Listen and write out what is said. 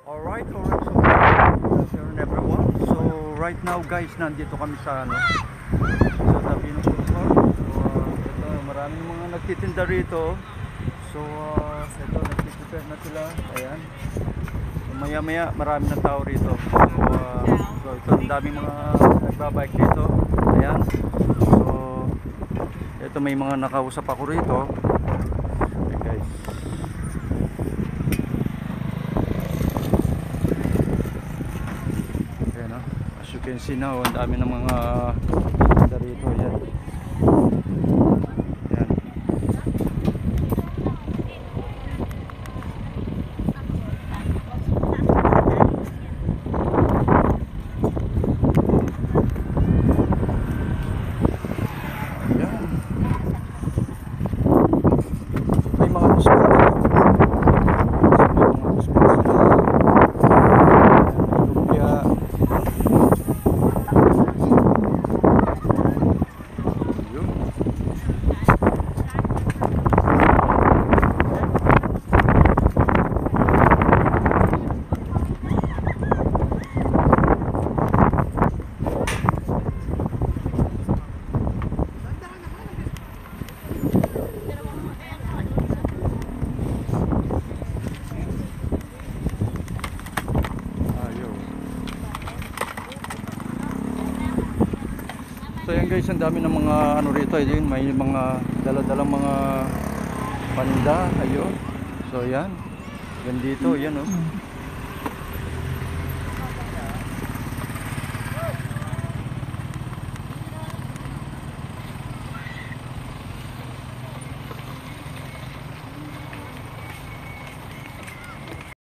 Alright, so good afternoon everyone. So right now guys, nandito kami sa sa tabi ng Pulpar. Ito, maraming mga nagtitinda rito. So ito, nagtiprepare na sila. Ayan. So, maya maya marami na tao rito. So ito, ang daming mga nagbabike dito. Ayan. So ito, may mga nakausap ako rito. Okay guys. As you can see now, ang dami ng mga tinda rito. Ayan. Ayan. Ayan. May mga biscuit. May mga biscuit sila. Lumpia. So yan guys, ang dami ng mga ano rito, ayun, may mga dala-dalang mga paninda, ayun. So yan. Yan dito, yan oh.